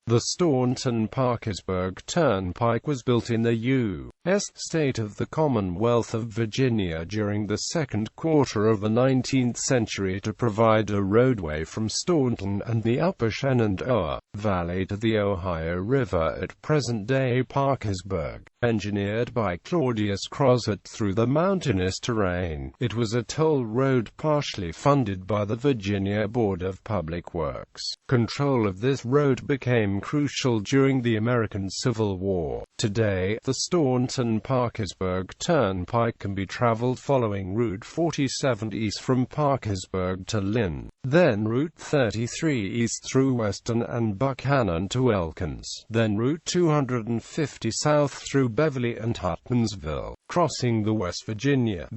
The Staunton-Parkersburg Turnpike was built in the U.S. state of the Commonwealth of Virginia during the second quarter of the 19th century to provide a roadway from Staunton and the upper Shenandoah Valley to the Ohio River at present-day Parkersburg. Engineered by Claudius Crozet through the mountainous terrain, it was a toll road partially funded by the Virginia Board of Public Works. Control of this road became crucial during the American Civil War. Today, the Staunton-Parkersburg Turnpike can be traveled following Route 47 east from Parkersburg to Lynn, then Route 33 east through Weston and Buchanan to Elkins, then Route 250 south through Beverly and Huttonsville, crossing the West Virginia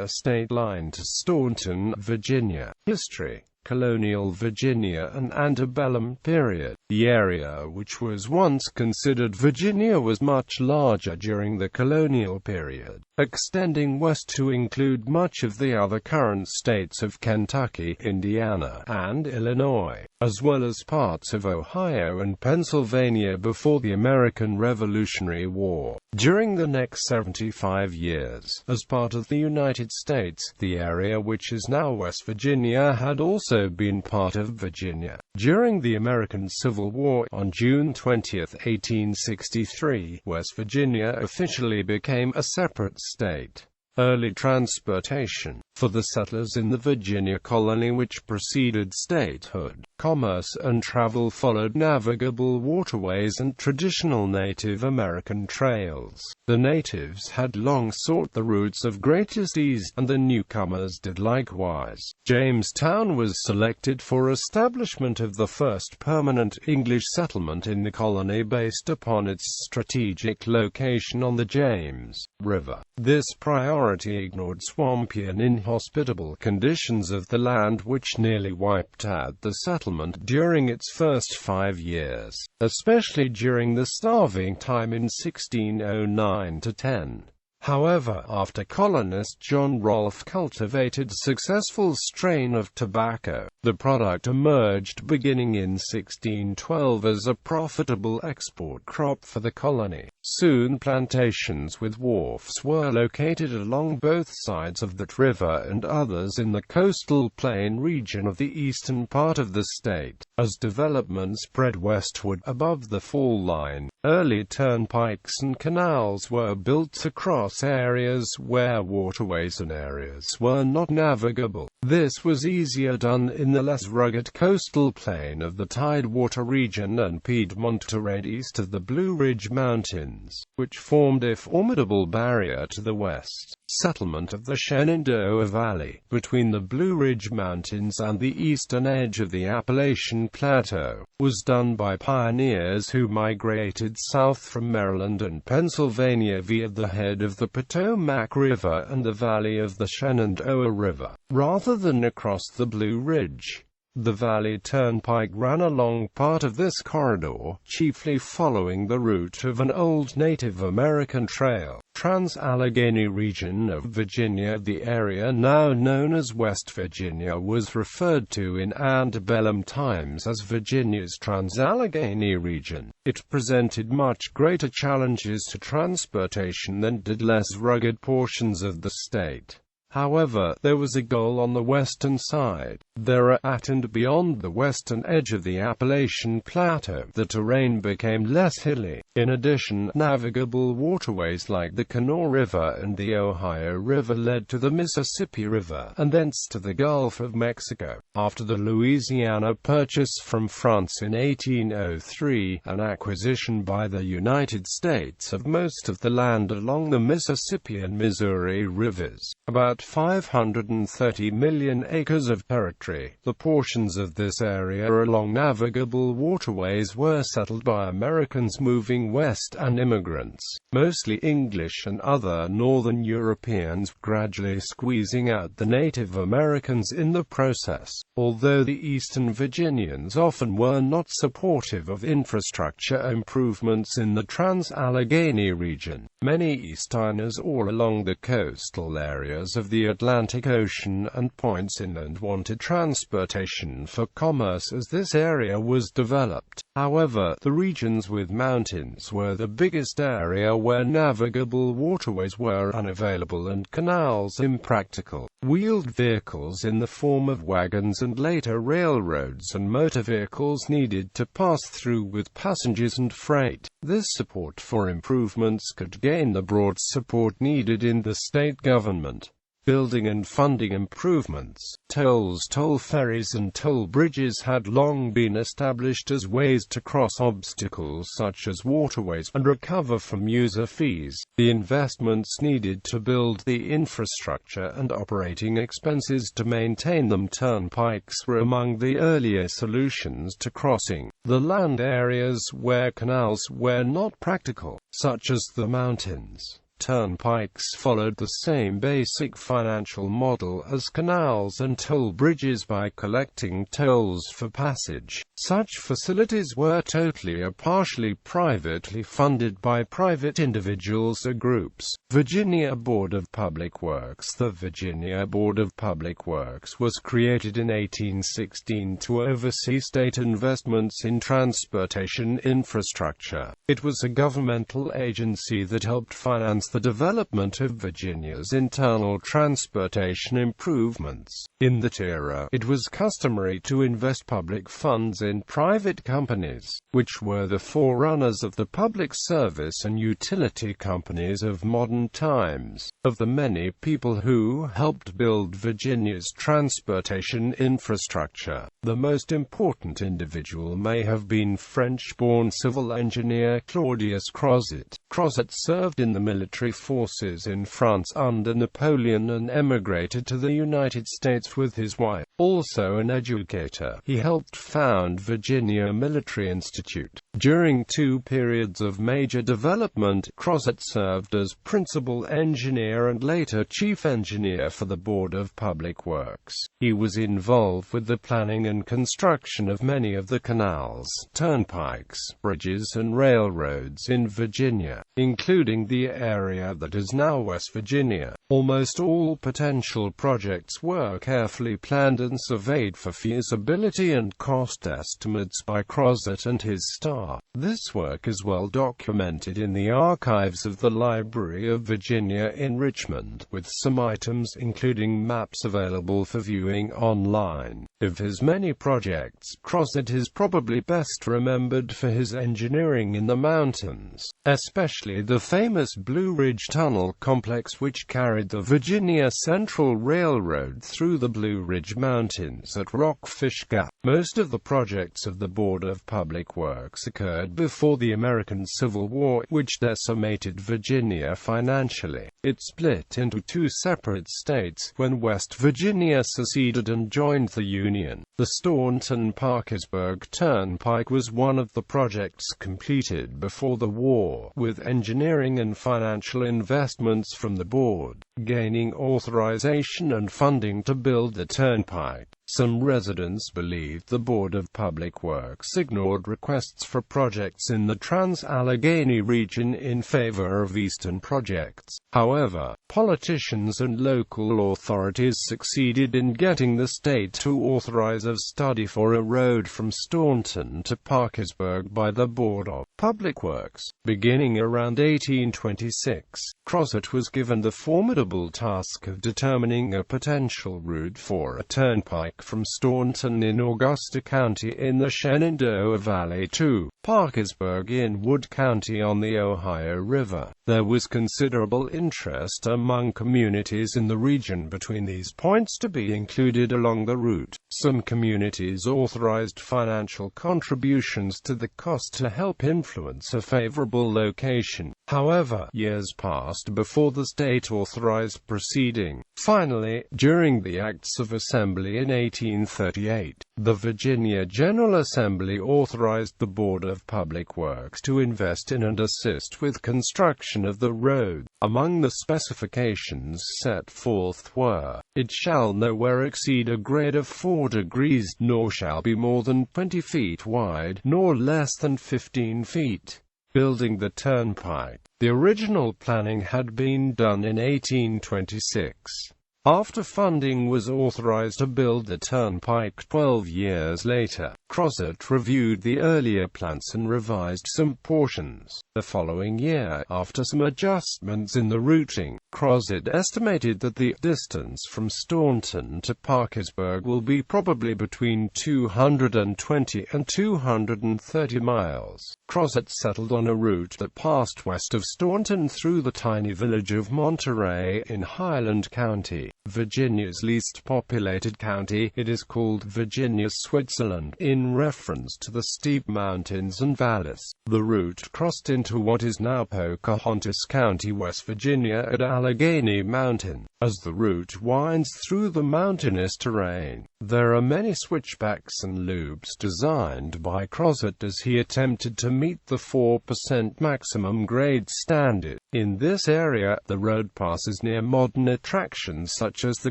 state line to Staunton, Virginia. History: Colonial Virginia and antebellum period. The area which was once considered Virginia was much larger during the colonial period, extending west to include much of the other current states of Kentucky, Indiana, and Illinois, as well as parts of Ohio and Pennsylvania before the American Revolutionary War. During the next 75 years, as part of the United States, the area which is now West Virginia had also been part of Virginia. During the American Civil War, on June 20, 1863, West Virginia officially became a separate state. Early transportation for the settlers in the Virginia colony which preceded statehood. Commerce and travel followed navigable waterways and traditional Native American trails. The natives had long sought the routes of greatest ease, and the newcomers did likewise. Jamestown was selected for establishment of the first permanent English settlement in the colony based upon its strategic location on the James River. This priority ignored swampy and inhospitable conditions of the land which nearly wiped out the settlement during its first 5 years, especially during the starving time in 1609–10. However, after colonist John Rolfe cultivated a successful strain of tobacco, the product emerged beginning in 1612 as a profitable export crop for the colony. Soon plantations with wharfs were located along both sides of that river and others in the coastal plain region of the eastern part of the state. As development spread westward above the fall line, early turnpikes and canals were built to cross areas where waterways and areas were not navigable. This was easier done in the less rugged coastal plain of the Tidewater region and Piedmont terrain east of the Blue Ridge Mountains, which formed a formidable barrier to the west. Settlement of the Shenandoah Valley, between the Blue Ridge Mountains and the eastern edge of the Appalachian Plateau, was done by pioneers who migrated south from Maryland and Pennsylvania via the head of the Potomac River and the valley of the Shenandoah River, rather than across the Blue Ridge. The Valley Turnpike ran along part of this corridor, chiefly following the route of an old Native American trail. Trans-Allegheny region of Virginia. The area now known as West Virginia was referred to in antebellum times as Virginia's Trans-Allegheny region. It presented much greater challenges to transportation than did less rugged portions of the state. However, there was a goal on the western side. There at and beyond the western edge of the Appalachian Plateau, the terrain became less hilly. In addition, navigable waterways like the Kanawha River and the Ohio River led to the Mississippi River, and thence to the Gulf of Mexico. After the Louisiana Purchase from France in 1803, an acquisition by the United States of most of the land along the Mississippi and Missouri rivers, about 530 million acres of territory. The portions of this area along navigable waterways were settled by Americans moving west and immigrants, mostly English and other Northern Europeans, gradually squeezing out the Native Americans in the process. Although the Eastern Virginians often were not supportive of infrastructure improvements in the Trans-Allegheny region, many Easterners all along the coastal areas of the Atlantic Ocean, and points inland wanted transportation for commerce as this area was developed. However, the regions with mountains were the biggest area where navigable waterways were unavailable and canals impractical. Wheeled vehicles in the form of wagons and later railroads and motor vehicles needed to pass through with passengers and freight. This support for improvements could gain the broad support needed in the state government. Building and funding improvements. Tolls, toll ferries and toll bridges had long been established as ways to cross obstacles such as waterways and recover from user fees. The investments needed to build the infrastructure and operating expenses to maintain them. Turnpikes were among the earlier solutions to crossing the land areas where canals were not practical, such as the mountains. Turnpikes followed the same basic financial model as canals and toll bridges by collecting tolls for passage. Such facilities were totally or partially privately funded by private individuals or groups. Virginia Board of Public Works. The Virginia Board of Public Works was created in 1816 to oversee state investments in transportation infrastructure. It was a governmental agency that helped finance the development of Virginia's internal transportation improvements. In that era, it was customary to invest public funds in private companies, which were the forerunners of the public service and utility companies of modern times. Of the many people who helped build Virginia's transportation infrastructure, the most important individual may have been French-born civil engineer Claudius Crozet. Crozet served in the military forces in France under Napoleon and emigrated to the United States with his wife. Also an educator, he helped found Virginia Military Institute. During two periods of major development, Crozet served as principal engineer and later chief engineer for the Board of Public Works. He was involved with the planning and construction of many of the canals, turnpikes, bridges and railroads in Virginia, including the area that is now West Virginia. Almost all potential projects were carefully planned and surveyed for feasibility and cost estimates by Crozet and his staff. This work is well documented in the archives of the Library of Virginia in Richmond, with some items including maps available for viewing online. Of his many projects, Crozet is probably best remembered for his engineering in the mountains, especially the famous Blue Ridge Tunnel complex which carried the Virginia Central Railroad through the Blue Ridge Mountains at Rockfish Gap. Most of the projects of the Board of Public Works occurred before the American Civil War, which decimated Virginia financially. It split into two separate states when West Virginia seceded and joined the Union. The Staunton-Parkersburg Turnpike was one of the projects completed before the war, with engineering and financial investments from the board, gaining authorization and funding to build the turnpike. Some residents believed the Board of Public Works ignored requests for projects in the Trans-Allegheny region in favor of eastern projects. However, politicians and local authorities succeeded in getting the state to authorize a study for a road from Staunton to Parkersburg by the Board of Public Works. Beginning around 1826, Crozet was given the formidable task of determining a potential route for a turnpike from Staunton in Augusta County in the Shenandoah Valley to Parkersburg in Wood County on the Ohio River. There was considerable interest among communities in the region between these points to be included along the route. Some communities authorized financial contributions to the cost to help influence a favorable location. However, years passed before the state authorized proceeding. Finally, during the Acts of Assembly in 1838, the Virginia General Assembly authorized the Board of Public Works to invest in and assist with construction of the road. Among the specifications set forth were, "It shall nowhere exceed a grade of 4 degrees, nor shall be more than 20 feet wide, nor less than 15 feet. Building the turnpike. The original planning had been done in 1826. After funding was authorized to build the turnpike 12 years later, Crozet reviewed the earlier plans and revised some portions. The following year, after some adjustments in the routing, Crozet estimated that the distance from Staunton to Parkersburg will be probably between 220 and 230 miles. Crozet settled on a route that passed west of Staunton through the tiny village of Monterey in Highland County, Virginia's least populated county. It is called Virginia, Switzerland, in reference to the steep mountains and valleys. The route crossed into what is now Pocahontas County, West Virginia, at Allegheny Mountain. As the route winds through the mountainous terrain, there are many switchbacks and loops designed by Crozet as he attempted to meet the 4% maximum grade standard. In this area, the road passes near modern attractions such as the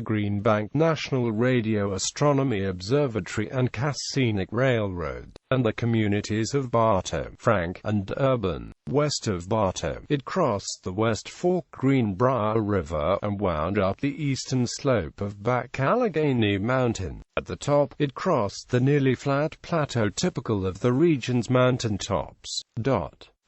Green Bank National Radio Astronomy Observatory and Cass Scenic Railroad, and the communities of Bartow, Frank, and Urban. West of Bartow, it crossed the West Fork Greenbrier River and wound up the eastern slope of Back Allegheny Mountain. At the top, it crossed the nearly flat plateau typical of the region's mountaintops.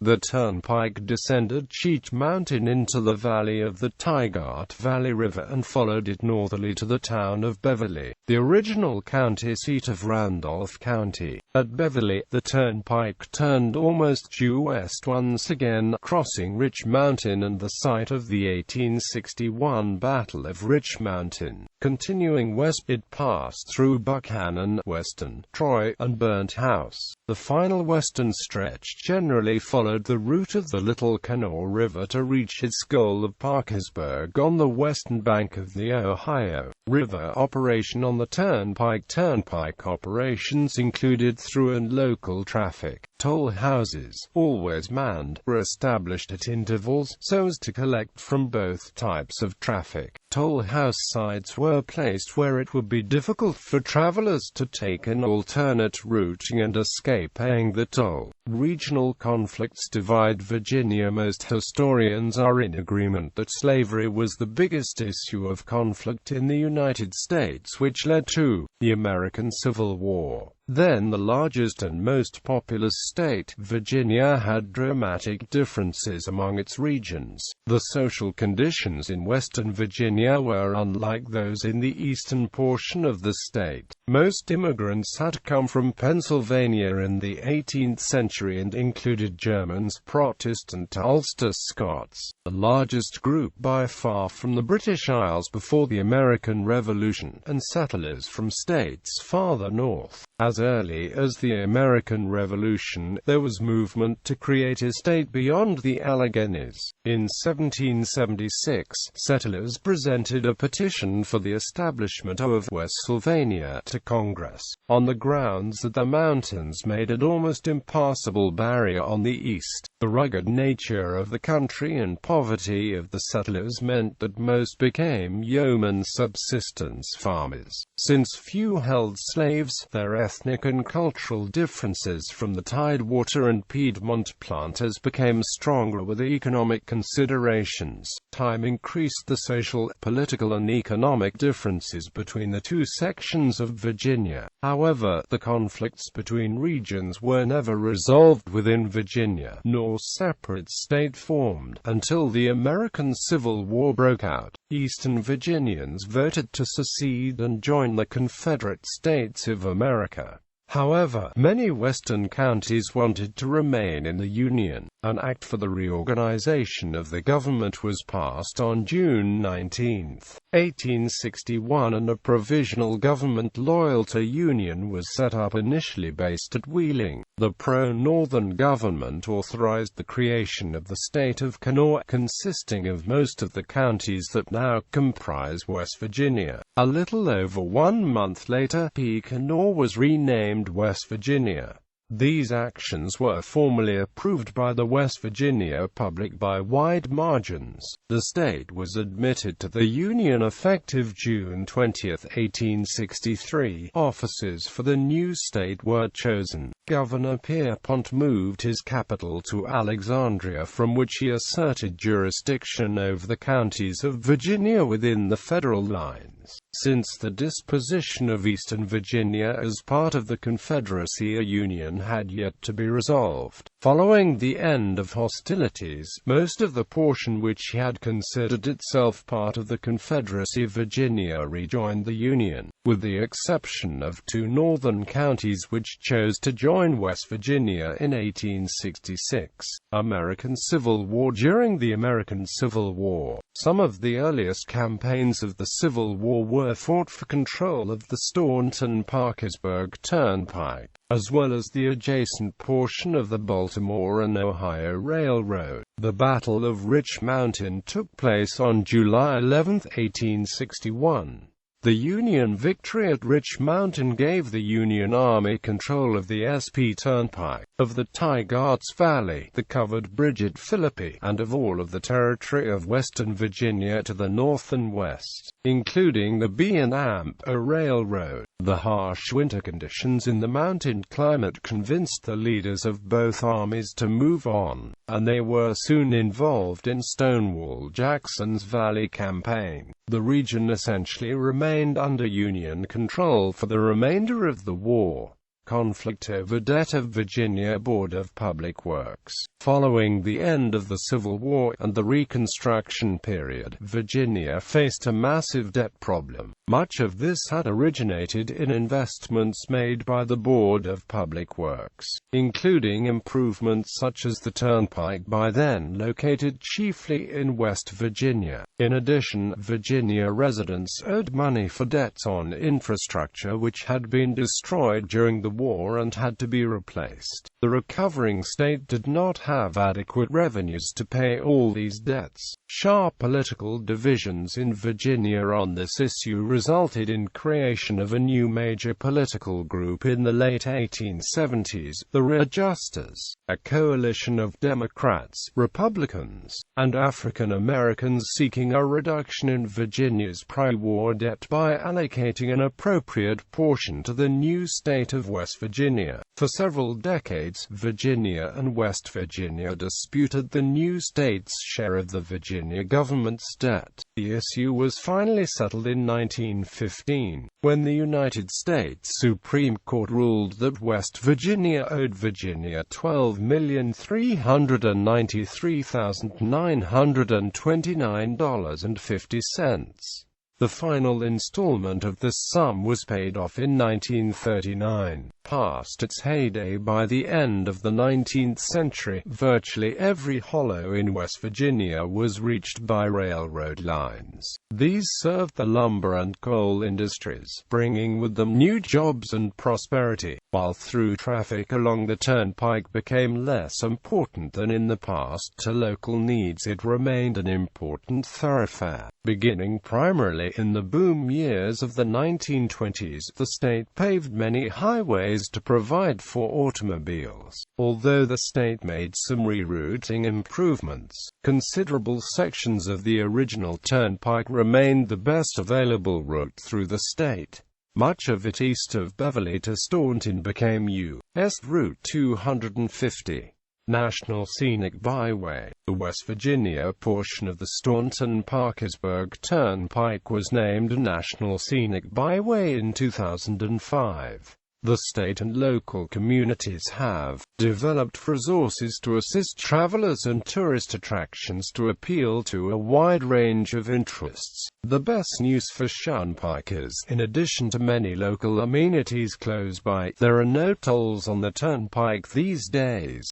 The turnpike descended Cheat Mountain into the valley of the Tygart Valley River and followed it northerly to the town of Beverly, the original county seat of Randolph County. At Beverly, the turnpike turned almost due west once again, crossing Rich Mountain and the site of the 1861 Battle of Rich Mountain. Continuing west, it passed through Buchanan, Weston, Troy, and Burnt House. The final western stretch generally followed the route of the Little Kanawha River to reach its goal of Parkersburg on the western bank of the Ohio River. Operation on the turnpike. Turnpike operations included through and local traffic. Toll houses, always manned, were established at intervals so as to collect from both types of traffic. Toll house signs were placed where it would be difficult for travelers to take an alternate route and escape paying the toll. Regional conflicts divide Virginia. Most historians are in agreement that slavery was the biggest issue of conflict in the United States, which led to the American Civil War. Then the largest and most populous state, Virginia had dramatic differences among its regions. The social conditions in Western Virginia were unlike those in the eastern portion of the state. Most immigrants had come from Pennsylvania in the 18th century and included Germans, Protestant Ulster Scots, the largest group by far from the British Isles before the American Revolution, and settlers from states farther north. As early as the American Revolution, there was movement to create a state beyond the Alleghenies. In 1776, settlers presented a petition for the establishment of Westsylvania to Congress, on the grounds that the mountains made an almost impassable barrier on the east. The rugged nature of the country and poverty of the settlers meant that most became yeoman subsistence farmers. Since few held slaves, their ethnic and cultural differences from the Tidewater and Piedmont planters became stronger with economic considerations. Time increased the social, political and economic differences between the two sections of Virginia. However, the conflicts between regions were never resolved within Virginia, nor separate state formed, until the American Civil War broke out. Eastern Virginians voted to secede and join the Confederate States of America. However, many western counties wanted to remain in the Union. An act for the reorganization of the government was passed on June 19, 1861, and a provisional government loyal to Union was set up, initially based at Wheeling. The pro-Northern government authorized the creation of the state of Kanawha, consisting of most of the counties that now comprise West Virginia. A little over 1 month later, Kanawha was renamed West Virginia. These actions were formally approved by the West Virginia public by wide margins. The state was admitted to the Union effective June 20, 1863. Officers for the new state were chosen. Governor Pierpont moved his capital to Alexandria, from which he asserted jurisdiction over the counties of Virginia within the federal lines. Since the disposition of Eastern Virginia as part of the Confederacy, a union had yet to be resolved. Following the end of hostilities, most of the portion which had considered itself part of the Confederacy, Virginia, rejoined the Union, with the exception of two northern counties which chose to join West Virginia in 1866. American Civil War. During the American Civil War, some of the earliest campaigns of the Civil War were fought for control of the Staunton-Parkersburg Turnpike, as well as the adjacent portion of the Baltimore and Ohio Railroad. The Battle of Rich Mountain took place on July 11, 1861. The Union victory at Rich Mountain gave the Union Army control of the SP Turnpike, of the Tygarts Valley, the covered bridge at Philippi, and of all of the territory of Western Virginia to the north and west, including the B&A Railroad. The harsh winter conditions in the mountain climate convinced the leaders of both armies to move on, and they were soon involved in Stonewall Jackson's Valley Campaign. The region essentially remained under Union control for the remainder of the war. Conflict over debt of Virginia Board of Public Works. Following the end of the Civil War and the Reconstruction period, Virginia faced a massive debt problem. Much of this had originated in investments made by the Board of Public Works, including improvements such as the Turnpike, by then located chiefly in West Virginia. In addition, Virginia residents owed money for debts on infrastructure which had been destroyed during the war and had to be replaced. The recovering state did not have adequate revenues to pay all these debts. Sharp political divisions in Virginia on this issue resulted in creation of a new major political group in the late 1870s, the Readjusters, a coalition of Democrats, Republicans, and African Americans seeking a reduction in Virginia's pre-war debt by allocating an appropriate portion to the new state of West Virginia. For several decades, Virginia and West Virginia disputed the new state's share of the Virginia government's debt. The issue was finally settled in 1915, when the United States Supreme Court ruled that West Virginia owed Virginia $12,393,929.50. The final installment of this sum was paid off in 1939. Past its heyday by the end of the 19th century, virtually every hollow in West Virginia was reached by railroad lines. These served the lumber and coal industries, bringing with them new jobs and prosperity, while through traffic along the turnpike became less important than in the past to local needs. It remained an important thoroughfare. Beginning primarily in the boom years of the 1920s, the state paved many highways to provide for automobiles. Although the state made some rerouting improvements, considerable sections of the original turnpike remained the best available route through the state. Much of it east of Beverly to Staunton became U.S. Route 250. National Scenic Byway. The West Virginia portion of the Staunton-Parkersburg Turnpike was named a National Scenic Byway in 2005. The state and local communities have developed resources to assist travelers and tourist attractions to appeal to a wide range of interests. The best news for Shunpikers: in addition to many local amenities close by, there are no tolls on the turnpike these days.